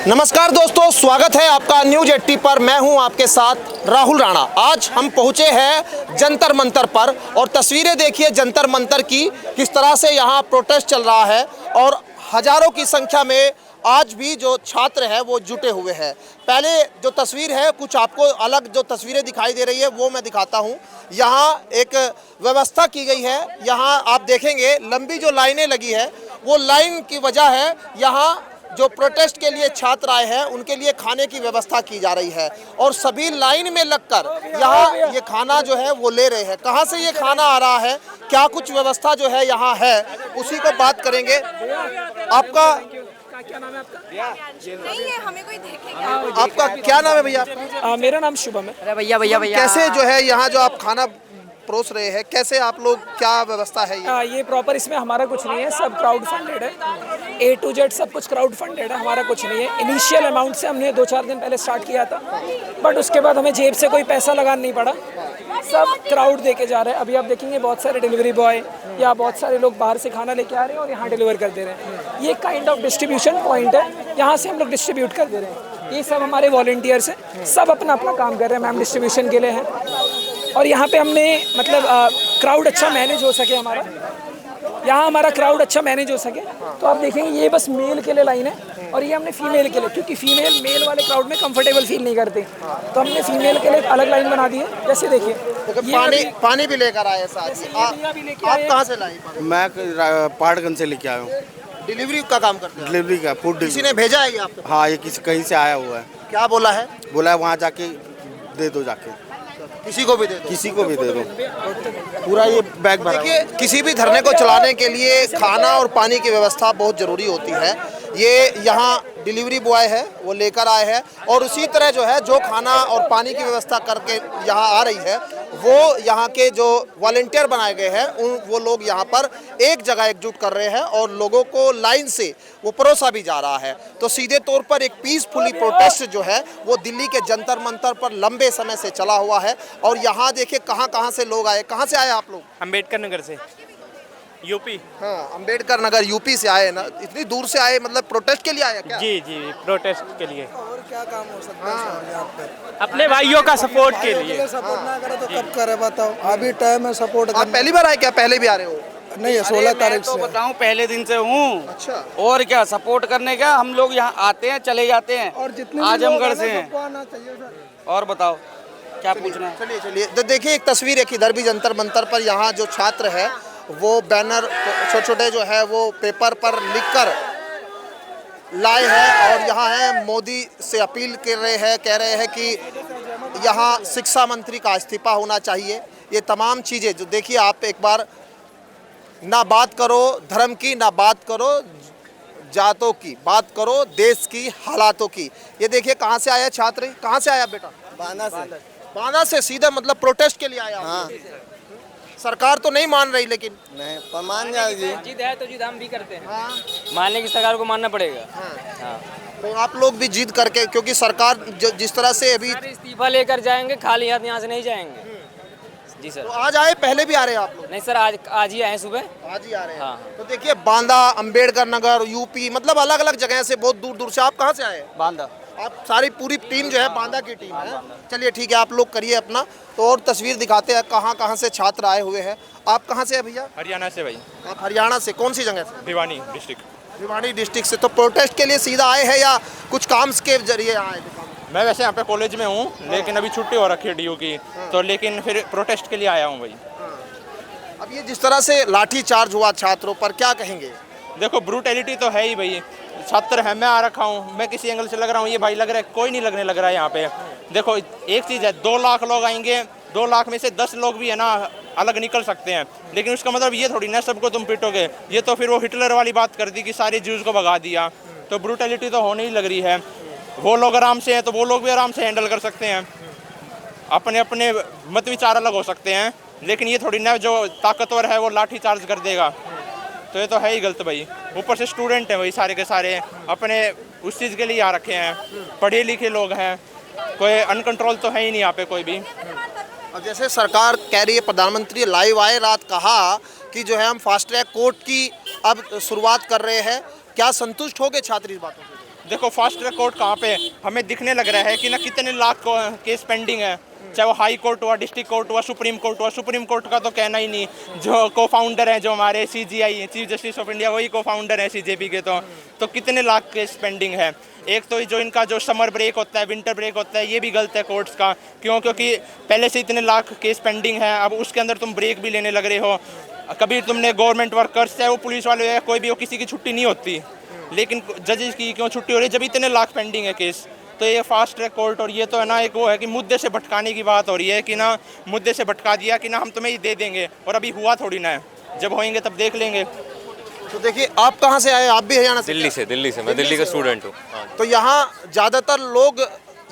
नमस्कार दोस्तों, स्वागत है आपका न्यूज 80 पर। मैं हूं आपके साथ राहुल राणा। आज हम पहुंचे हैं जंतर मंतर पर और तस्वीरें देखिए जंतर मंतर की, किस तरह से यहां प्रोटेस्ट चल रहा है और हजारों की संख्या में आज भी जो छात्र हैं वो जुटे हुए हैं। पहले जो तस्वीर है, कुछ आपको अलग जो तस्वीरें दिखाई दे रही है वो मैं दिखाता हूं। यहाँ एक व्यवस्था की गई है, यहाँ आप देखेंगे लंबी जो लाइनें लगी है वो लाइन की वजह है यहाँ जो प्रोटेस्ट के लिए छात्र आए हैं उनके लिए खाने की व्यवस्था की जा रही है और सभी लाइन में लगकर यहाँ ये खाना जो है वो ले रहे हैं। कहाँ से ये खाना आ रहा है, क्या कुछ व्यवस्था जो है यहाँ है, उसी को बात करेंगे। आपका क्या नाम है आपका? नहीं है, हमें कोई देखेगा। आपका क्या नाम है भैया? मेरा नाम शुभम है। अरे भैया भैया भैया कैसे जो है यहाँ जो आप खाना परोस रहे हैं, कैसे आप लोग, क्या व्यवस्था है ये? ये प्रॉपर इसमें हमारा कुछ नहीं है, सब क्राउड फंडेड है। A to Z सब कुछ क्राउड फंडेड है, हमारा कुछ नहीं है। इनिशियल अमाउंट से हमने 2-4 दिन पहले स्टार्ट किया था, बट उसके बाद हमें जेब से कोई पैसा लगाना नहीं पड़ा, सब क्राउड दे के जा रहे हैं। अभी आप देखेंगे बहुत सारे डिलीवरी बॉय या बहुत सारे लोग बाहर से खाना लेके आ रहे हैं और यहाँ डिलीवर कर दे रहे हैं। ये काइंड ऑफ डिस्ट्रीब्यूशन पॉइंट है, यहाँ से हम लोग डिस्ट्रीब्यूट कर दे रहे हैं। ये सब हमारे वॉलंटियर्स हैं, सब अपना अपना काम कर रहे हैं। मैम डिस्ट्रीब्यूशन के लिए हैं और यहाँ पे हमने मतलब क्राउड अच्छा मैनेज हो सके, यहाँ हमारा क्राउड अच्छा मैनेज हो सके। तो आप देखेंगे ये बस मेल के लिए लाइन है और ये हमने फीमेल के लिए, क्योंकि फीमेल मेल वाले क्राउड में कंफर्टेबल फील नहीं करते, तो हमने फीमेल के लिए एक अलग लाइन बना दी है। जैसे देखिए पानी भी लेकर आए साथ ही। आप कहाँ से लाए? मैं पहाड़गंज से लेके आया हूँ। डिलीवरी का काम करते हैं? डिलीवरी का फूड किसी ने भेजा है ये आपको? हाँ, ये किसी कहीं से आया हुआ है। क्या बोला है? बोला है वहाँ जाके दे दो, जाके किसी को भी दे दो। किसी को भी दे दो। पूरा ये बैग भरा। देखिए, किसी भी धरने को चलाने के लिए खाना और पानी की व्यवस्था बहुत ज़रूरी होती है। ये यहाँ डिलीवरी बॉय है, वो लेकर आए हैं और उसी तरह जो है जो खाना और पानी की व्यवस्था करके यहाँ आ रही है, वो यहाँ के जो वॉलंटियर बनाए गए हैं वो लोग यहाँ पर एक जगह एकजुट कर रहे हैं और लोगों को लाइन से वो परोसा भी जा रहा है। तो सीधे तौर पर एक पीसफुली प्रोटेस्ट जो है वो दिल्ली के जंतर मंतर पर लंबे समय से चला हुआ है। और यहाँ देखिए कहाँ से लोग आए। कहाँ से आए आप लोग? अंबेडकर नगर से, यूपी। हाँ, अंबेडकर नगर यूपी से आए ना? इतनी दूर से आए, मतलब प्रोटेस्ट के लिए आए क्या? जी जी, प्रोटेस्ट के लिए। और क्या काम हो सकता है यहाँ पे? अपने भाइयों का सपोर्ट के लिए। सपोर्ट ना करे तो कब करे बताओ? अभी टाइम है सपोर्ट आप करने। पहली बार आए क्या? पहले भी आ रहे हो? नहीं है, 16 तारीख तो से। बताऊं पहले दिन से हूँ। अच्छा। और क्या सपोर्ट करने का, हम लोग यहाँ आते हैं चले जाते हैं। और जितने आजमगढ़ से हैं। सबको आना चाहिए सर। और बताओ क्या पूछना है? चलिए तो देखिए एक तस्वीर है कि इधर भी जंतर मंतर पर यहाँ जो छात्र है वो बैनर छोटे छोटे जो है वो पेपर पर लिखकर लाए हैं और यहाँ है मोदी से अपील कर रहे हैं, कह रहे हैं कि यहाँ शिक्षा मंत्री का इस्तीफा होना चाहिए। ये तमाम चीज़ें जो देखिए आप एक बार, ना बात करो धर्म की, ना बात करो जातों की, बात करो देश की हालातों की। ये देखिए कहाँ से आया छात्र, कहाँ से आया बेटा? बांदा से सीधा मतलब प्रोटेस्ट के लिए आया? हाँ। सरकार तो नहीं मान रही, लेकिन नहीं मान जाए जी। जिद है तो जिद हम भी करते हैं। हाँ। मानने की सरकार को मानना पड़ेगा। हाँ। तो आप लोग भी जिद करके, क्योंकि सरकार जिस तरह से अभी इस्तीफा लेकर जाएंगे, खाली हाथ यहाँ से नहीं जाएंगे। जी सर। तो आज आए, पहले भी आ रहे हैं आप लोग? नहीं सर, आज ही आए सुबह। आज ही आ रहे हैं। हाँ। तो देखिए बांदा, अंबेडकर नगर, यूपी, मतलब अलग अलग जगह से, बहुत दूर दूर से। आप कहाँ से आए? बांदा। आप सारी पूरी टीम जो है बांदा की टीम है? चलिए ठीक है, आप लोग करिए अपना। तो और तस्वीर दिखाते हैं कहाँ से छात्र आए हुए हैं। आप कहाँ से हैं भैया? हरियाणा से भाई। आप हरियाणा से? कौन सी जगह से? भिवानी डिस्ट्रिक्ट। भिवानी डिस्ट्रिक्ट से। तो प्रोटेस्ट के लिए सीधा आए हैं या कुछ काम के जरिए आए? मैं वैसे यहाँ पे कॉलेज में हूँ, लेकिन अभी छुट्टी हो रखी है डीयू की, तो लेकिन फिर प्रोटेस्ट के लिए आया हूँ भाई। अब ये जिस तरह से लाठी चार्ज हुआ छात्रों पर, क्या कहेंगे? देखो ब्रूटैलिटी तो है ही भाई। छात्र है, मैं आ रखा हूँ, मैं किसी एंगल से लग रहा हूँ, ये भाई लग रहा है, कोई नहीं लगने लग रहा है यहाँ पे। देखो एक चीज़ है, 2 लाख लोग आएंगे, 2 लाख में से 10 लोग भी है ना अलग निकल सकते हैं, लेकिन उसका मतलब ये थोड़ी ना सबको तुम पिटोगे। ये तो फिर वो हिटलर वाली बात कर दी कि सारे ज्यूज़ को भगा दिया, तो ब्रूटैलिटी तो होने ही लग रही है। वो लोग आराम से हैं तो वो लोग भी आराम से हैंडल कर सकते हैं, अपने अपने मत विचार अलग हो सकते हैं, लेकिन ये थोड़ी ना जो ताकतवर है वो लाठी चार्ज कर देगा, तो ये तो है ही गलत भाई। ऊपर से स्टूडेंट हैं भाई सारे के सारे, अपने उस चीज़ के लिए आ रखे हैं, पढ़े लिखे लोग हैं, कोई अनकंट्रोल तो है ही नहीं यहाँ पे कोई भी। अब जैसे सरकार कह रही है, प्रधानमंत्री लाइव आए रात कहा कि जो है हम फास्ट ट्रैक कोर्ट की अब शुरुआत कर रहे हैं, क्या संतुष्ट हो गए छात्र इस बातों से? देखो फास्ट ट्रैक कोर्ट कहाँ पे है? हमें दिखने लग रहा है कि ना कितने लाख केस पेंडिंग है, चाहे वो हाई कोर्ट हुआ, डिस्ट्रिक्ट कोर्ट हुआ, सुप्रीम कोर्ट हुआ। सुप्रीम कोर्ट का तो कहना ही नहीं, जो को फाउंडर हैं जो हमारे CGI chief justice of India, वही को फाउंडर हैं CJP के। तो कितने लाख केस पेंडिंग है। एक तो जो इनका जो समर ब्रेक होता है, विंटर ब्रेक होता है, ये भी गलत है कोर्ट्स का। क्यों? क्योंकि पहले से इतने लाख केस पेंडिंग है, अब उसके अंदर तुम ब्रेक भी लेने लग रहे हो। कभी तुमने गवर्नमेंट वर्कर्स, चाहे वो पुलिस वाले है, कोई भी हो, किसी की छुट्टी नहीं होती, लेकिन जजेस की क्यों छुट्टी हो रही है जब इतने लाख पेंडिंग है केस? तो ये फास्ट ट्रैक कोर्ट, और ये तो है ना एक वो है कि मुद्दे से भटकाने की बात हो रही है कि ना मुद्दे से भटका दिया कि ना हम तुम्हें ये दे देंगे, और अभी हुआ थोड़ी ना है, जब होएंगे तब देख लेंगे। तो देखिए, आप कहाँ से आए? आप भी हरियाणा से? दिल्ली से मैं दिल्ली का स्टूडेंट हूँ। तो यहाँ ज़्यादातर लोग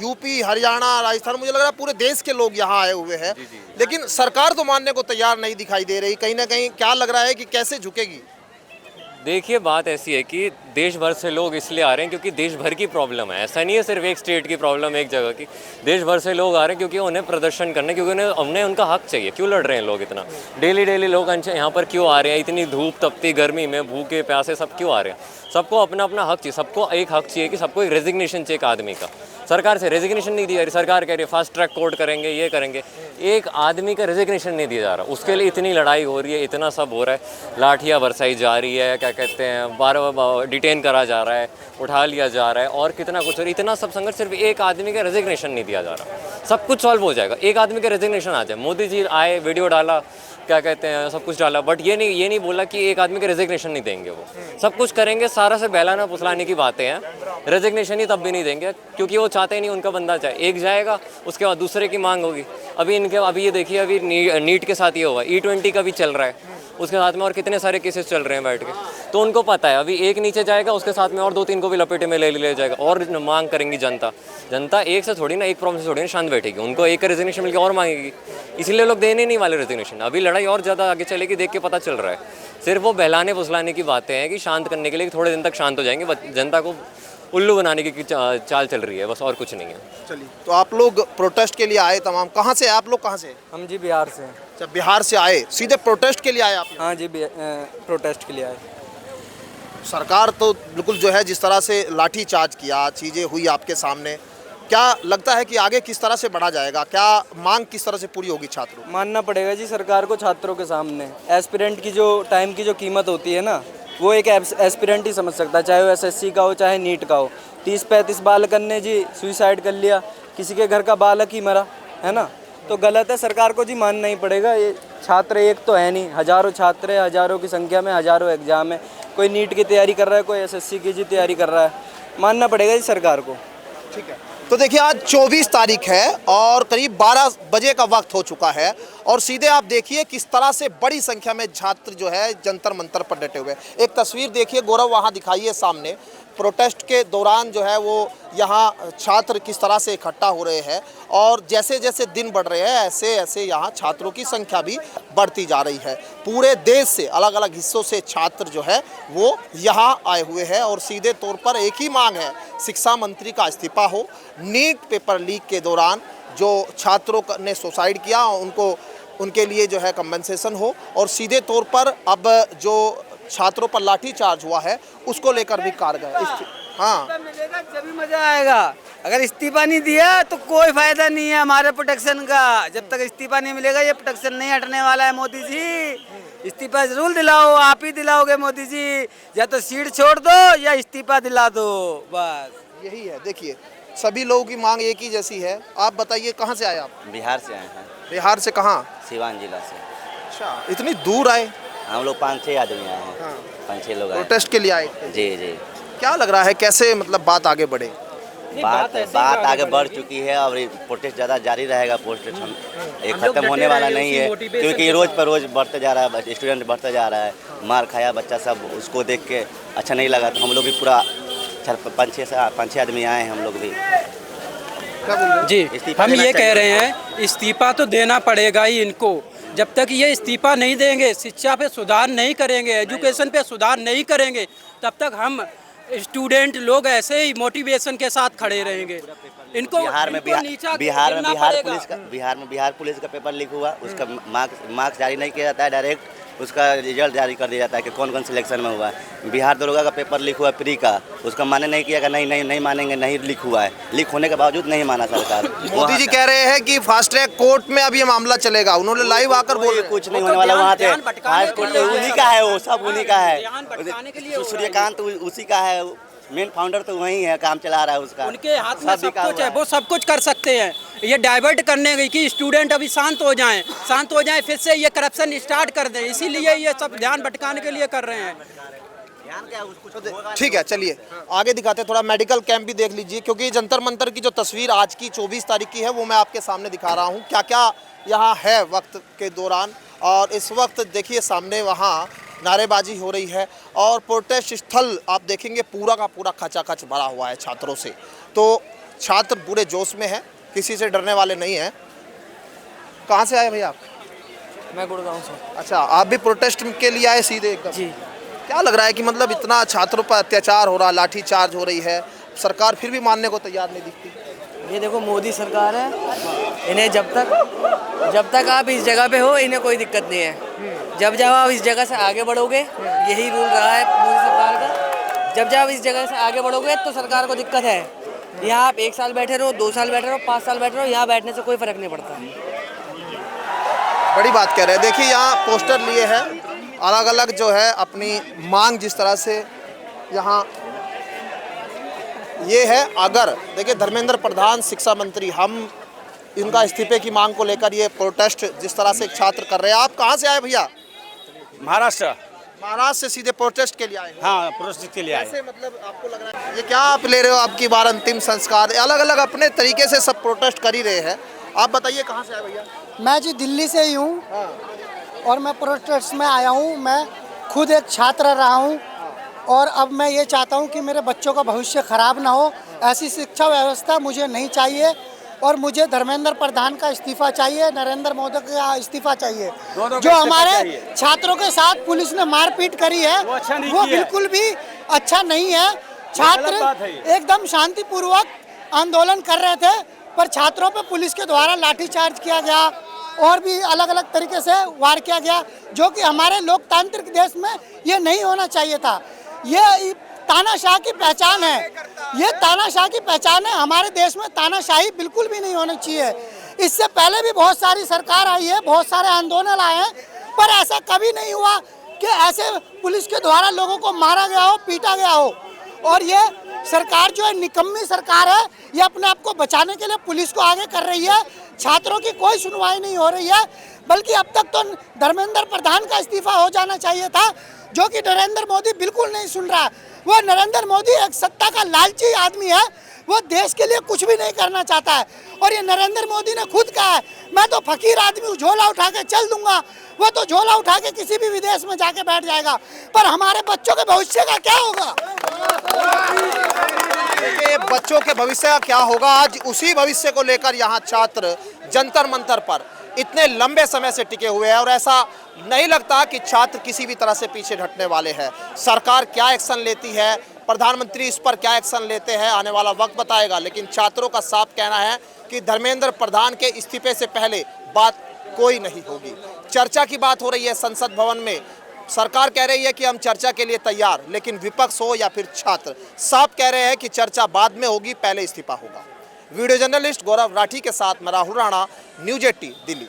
यूपी, हरियाणा, राजस्थान, मुझे लग रहा है पूरे देश के लोग यहाँ आए हुए हैं, लेकिन सरकार तो मानने को तैयार नहीं दिखाई दे रही। कहीं ना कहीं क्या लग रहा है कि कैसे झुकेगी? देखिए, बात ऐसी है कि देश भर से लोग इसलिए आ रहे हैं क्योंकि देश भर की प्रॉब्लम है। ऐसा नहीं है सिर्फ एक स्टेट की प्रॉब्लम, एक जगह की। देश भर से लोग आ रहे हैं क्योंकि उन्हें प्रदर्शन करना, क्योंकि उन्हें उनका हक चाहिए। क्यों लड़ रहे हैं लोग इतना? डेली लोग यहाँ पर क्यों आ रहे हैं? इतनी धूप तपती गर्मी में भूखे प्यासे सब क्यों आ रहे हैं? सबको अपना अपना हक चाहिए। सबको एक हक चाहिए कि सबको एक रेजिग्नेशन चाहिए एक आदमी का। सरकार से रेजिग्नेशन नहीं दिया, सरकार कह रही है फास्ट ट्रैक कोर्ट करेंगे, ये करेंगे। एक आदमी का रेजिग्नेशन नहीं दिया जा रहा, उसके लिए इतनी लड़ाई हो रही है, इतना सब हो रहा है, लाठियाँ बरसाई जा रही है, क्या कहते हैं, बार डिटेन करा जा रहा है, उठा लिया जा रहा है, और कितना कुछ। और इतना सब संघर्ष सिर्फ एक आदमी का रेजिग्नेशन नहीं दिया जा रहा। सब कुछ सॉल्व हो जाएगा, एक आदमी का रेजिग्नेशन आ जाए। मोदी जी आए, वीडियो डाला, क्या कहते हैं, सब कुछ डाला, बट ये नहीं बोला कि एक आदमी का रेजिग्नेशन नहीं देंगे। वो सब कुछ करेंगे, सारा से बहलाना फुसलाने की बातें हैं। रेजिग्नेशन ही तब भी नहीं देंगे क्योंकि वो चाहते ही नहीं उनका बंदा जाए। एक जाएगा, उसके बाद दूसरे की मांग होगी। अभी ये देखिए, अभी नीट के साथ ये हुआ, E20 का भी चल रहा है, उसके साथ में और कितने सारे केसेस चल रहे हैं बैठ के। तो उनको पता है अभी एक नीचे जाएगा, उसके साथ में और 2-3 को भी लपेटे में ले जाएगा, और मांग करेंगी जनता एक से थोड़ी ना, एक प्रॉब्लम से थोड़ी ना शांत बैठेगी। उनको एक का रेजिग्नेशन मिलकर और मांगेगी, इसलिए लोग देने नहीं वाले रेजिग्नेशन। अभी लड़ाई और ज़्यादा आगे चलेगी, देख के पता चल रहा है। सिर्फ वो बहलाने फुसलाने की बातें हैं कि शांत करने के लिए, थोड़े दिन तक शांत हो जाएंगे, जनता को उल्लू बनाने की चाल चल रही है, बस और कुछ नहीं है। चलिए, तो आप लोग प्रोटेस्ट के लिए आए तमाम, कहाँ से? आप लोग कहाँ से? हम जी बिहार से। अच्छा, बिहार से आए, सीधे प्रोटेस्ट के लिए आए आप? हाँ जी, प्रोटेस्ट के लिए आए। सरकार तो बिल्कुल जो है जिस तरह से लाठी चार्ज किया, चीज़ें हुई आपके सामने, क्या लगता है कि आगे किस तरह से बढ़ा जाएगा? क्या मांग किस तरह से पूरी होगी छात्रों? मानना पड़ेगा जी सरकार को छात्रों के सामने। एस्पिरेंट की जो टाइम की जो कीमत होती है ना, वो एक एस्पिरेंट ही समझ सकता है, चाहे वो SSC का हो चाहे नीट का हो। 30-35 बालकन ने जी सुसाइड कर लिया, किसी के घर का बालक ही मरा, है ना? तो गलत है, सरकार को जी मानना ही पड़ेगा। ये छात्र एक तो है नहीं, हज़ारों छात्र है, हज़ारों की संख्या में हज़ारों एग्जाम है। कोई नीट की तैयारी कर रहा है, कोई SSC की जी तैयारी कर रहा है। मानना पड़ेगा जी सरकार को। ठीक है, तो देखिए आज 24 तारीख है और करीब 12 बजे का वक्त हो चुका है, और सीधे आप देखिए किस तरह से बड़ी संख्या में छात्र जो है जंतर मंतर पर डटे हुए। एक तस्वीर देखिए गौरव, वहाँ दिखाइए सामने। प्रोटेस्ट के दौरान जो है वो यहाँ छात्र किस तरह से इकट्ठा हो रहे हैं, और जैसे जैसे दिन बढ़ रहे हैं ऐसे ऐसे यहाँ छात्रों की संख्या भी बढ़ती जा रही है। पूरे देश से अलग अलग हिस्सों से छात्र जो है वो यहाँ आए हुए हैं, और सीधे तौर पर एक ही मांग है, शिक्षा मंत्री का इस्तीफा हो। नीट पेपर लीक के दौरान जो छात्रों ने सुसाइड किया उनके लिए जो है कंपनसेशन हो, और सीधे तौर पर अब जो छात्रों पर लाठी चार्ज हुआ है उसको लेकर भी कारगर। हाँ, मिलेगा जब भी मजा आएगा। अगर इस्तीफा नहीं दिया तो कोई फायदा नहीं है हमारे प्रोटेक्शन का। जब तक इस्तीफा नहीं मिलेगा ये प्रोटेक्शन नहीं हटने वाला है। मोदी जी इस्तीफा जरूर दिलाओ, आप ही दिलाओगे मोदी जी। या तो सीट छोड़ दो या इस्तीफा दिला दो, बस यही है। देखिए सभी लोगों की मांग एक ही जैसी है। आप बताइए कहाँ से आए आप? बिहार से आए हैं। बिहार से कहाँ? सिवान जिला से। अच्छा, इतनी दूर आए? हम लोग 5-6 आदमी आए हैं। 5-6 लोग आए। प्रोटेस्ट के लिए आए? जी जी। क्या लग रहा है कैसे मतलब बात आगे बढ़े? बात आगे बढ़ चुकी है और प्रोटेस्ट ज़्यादा जारी रहेगा। प्रोटेस्ट एक खत्म होने वाला नहीं है, क्योंकि रोज़ पर रोज़ बढ़ते जा रहा है, स्टूडेंट बढ़ते जा रहा है। मार खाया बच्चा सब, उसको देख के अच्छा नहीं लगा, तो हम लोग भी पूरा 5-6 आदमी आए हैं हम लोग भी। जी, हम ये कह रहे हैं इस्तीफा तो देना पड़ेगा ही इनको। जब तक ये इस्तीफा नहीं देंगे, शिक्षा पे सुधार नहीं करेंगे, एजुकेशन पे सुधार नहीं करेंगे, तब तक हम स्टूडेंट लोग ऐसे ही मोटिवेशन के साथ खड़े रहेंगे। इनको बिहार पुलिस का पेपर लीक हुआ, उसका मार्क्स जारी नहीं किया जाता है डायरेक्ट, उसका रिजल्ट जारी कर दिया जाता है कि कौन कौन सिलेक्शन में हुआ है। बिहार दरोगा का पेपर लीक हुआ प्री का, उसका माने नहीं किया कि नहीं मानेंगे, नहीं लीक हुआ है। लीक होने के बावजूद नहीं माना सरकार। मोदी जी कह रहे हैं कि फास्ट ट्रैक कोर्ट में अब ये मामला चलेगा, उन्होंने लाइव आकर बोले कुछ नहीं होने वाला। वहाँ पे हाई कोर्ट तो उन्हीं का है, वो सब उन्हीं का है। सूर्यकांत उसी का है, मेन फाउंडर तो वही है, काम चला रहा है उसका। उनके हाथ में सब कुछ है, वो सब कुछ कर सकते हैं। ये डाइवर्ट करने गई कि स्टूडेंट अभी शांत हो जाएं, फिर से ये करप्शन स्टार्ट कर दें, इसीलिए ये सब ध्यान भटकाने के लिए कर रहे हैं। ठीक है, चलिए आगे दिखाते हैं। थोड़ा मेडिकल कैंप भी देख लीजिए, क्योंकि जंतर मंतर की जो तस्वीर आज की 24 तारीख की है वो मैं आपके सामने दिखा रहा हूँ, क्या क्या यहाँ है वक्त के दौरान। और इस वक्त देखिए सामने वहाँ नारेबाजी हो रही है और प्रोटेस्ट स्थल आप देखेंगे पूरा का पूरा खचाखच भरा हुआ है छात्रों से। तो छात्र पूरे जोश में हैं, किसी से डरने वाले नहीं हैं। कहाँ से आए भैया आप? मैं गुड़गांव से। अच्छा, आप भी प्रोटेस्ट के लिए आए सीधे एकदम? जी। क्या लग रहा है कि मतलब इतना छात्रों पर अत्याचार हो रहा, लाठी चार्ज हो रही है, सरकार फिर भी मानने को तैयार नहीं दिखती? ये देखो मोदी सरकार है, इन्हें जब तक आप इस जगह पे हो इन्हें कोई दिक्कत नहीं है। जब आप इस जगह से आगे बढ़ोगे, यही रूल रहा है मोदी सरकार का, जब आप इस जगह से आगे बढ़ोगे तो सरकार को दिक्कत है। यहाँ आप 1 साल बैठे रहो, 2 साल बैठे रहो, 5 साल बैठे रहो, यहाँ बैठने से कोई फर्क नहीं पड़ता। बड़ी बात कह रहे हैं। देखिए यहाँ पोस्टर लिए हैं, अलग अलग जो है अपनी मांग जिस तरह से यहाँ ये है। अगर देखिए धर्मेंद्र प्रधान शिक्षा मंत्री, हम इनका इस्तीफे की मांग को लेकर ये प्रोटेस्ट जिस तरह से छात्र कर रहे हैं। आप कहाँ से आए भैया? महाराष्ट्र। महाराष्ट्र से सीधे प्रोटेस्ट के लिए आए? हाँ, प्रोटेस्ट के लिए आए। कैसे मतलब आपको लग रहा है ये क्या आप ले रहे हो? आपकी बार अंतिम संस्कार, अलग अलग अपने तरीके से सब प्रोटेस्ट कर ही रहे हैं। आप बताइए कहाँ से आए भैया? मैं जी दिल्ली से ही हूँ और मैं प्रोटेस्ट में आया हूँ। मैं खुद एक छात्र रहा हूँ और अब मैं ये चाहता हूँ कि मेरे बच्चों का भविष्य खराब ना हो। ऐसी शिक्षा व्यवस्था मुझे नहीं चाहिए और मुझे धर्मेंद्र प्रधान का इस्तीफा चाहिए, नरेंद्र मोदी का इस्तीफा चाहिए। जो हमारे छात्रों के साथ पुलिस ने मारपीट करी है वो बिल्कुल भी अच्छा नहीं है। छात्र एकदम शांतिपूर्वक आंदोलन कर रहे थे, पर छात्रों पे पुलिस के द्वारा लाठीचार्ज किया गया और भी अलग अलग तरीके से वार किया गया, जो कि हमारे लोकतांत्रिक देश में ये नहीं होना चाहिए था। ये तानाशाह की पहचान है, ये तानाशाह की पहचान है। हमारे देश में तानाशाही बिल्कुल भी नहीं होनी चाहिए। इससे पहले भी बहुत सारी सरकार आई है, बहुत सारे आंदोलन आए हैं, पर ऐसा कभी नहीं हुआ कि ऐसे पुलिस के द्वारा लोगों को मारा गया हो, पीटा गया हो। और ये सरकार जो है निकम्मी सरकार है, ये अपने आप को बचाने के लिए पुलिस को आगे कर रही है। छात्रों की कोई सुनवाई नहीं हो रही है, बल्कि अब तक तो धर्मेंद्र प्रधान का इस्तीफा हो जाना चाहिए था, जो कि नरेंद्र मोदी बिल्कुल नहीं सुन रहा। वो नरेंद्र मोदी एक सत्ता का लालची आदमी है, वो देश के लिए कुछ भी नहीं करना चाहता है। और ये नरेंद्र मोदी ने खुद कहा है, मैं तो फकीर आदमी हूँ, झोला उठा के चल दूंगा। वो तो झोला उठा के किसी भी विदेश में जाके बैठ जाएगा, पर हमारे बच्चों के भविष्य का क्या होगा? बच्चों के भविष्य का क्या होगा? आज उसी भविष्य को लेकर यहाँ छात्र जंतर मंतर पर इतने लंबे समय से टिके हुए हैं और ऐसा नहीं लगता कि छात्र किसी भी तरह से पीछे हटने वाले हैं। सरकार क्या एक्शन लेती है, प्रधानमंत्री इस पर क्या एक्शन लेते हैं, आने वाला वक्त बताएगा। लेकिन छात्रों का साफ कहना है कि धर्मेंद्र प्रधान के इस्तीफे से पहले बात कोई नहीं होगी। चर्चा की बात हो रही है संसद भवन में, सरकार कह रही है कि हम चर्चा के लिए तैयार, लेकिन विपक्ष हो या फिर छात्र साफ कह रहे हैं कि चर्चा बाद में होगी, पहले इस्तीफा होगा। वीडियो जर्नलिस्ट गौरव राठी के साथ मैं राहुल राणा, न्यूज़ 18 दिल्ली।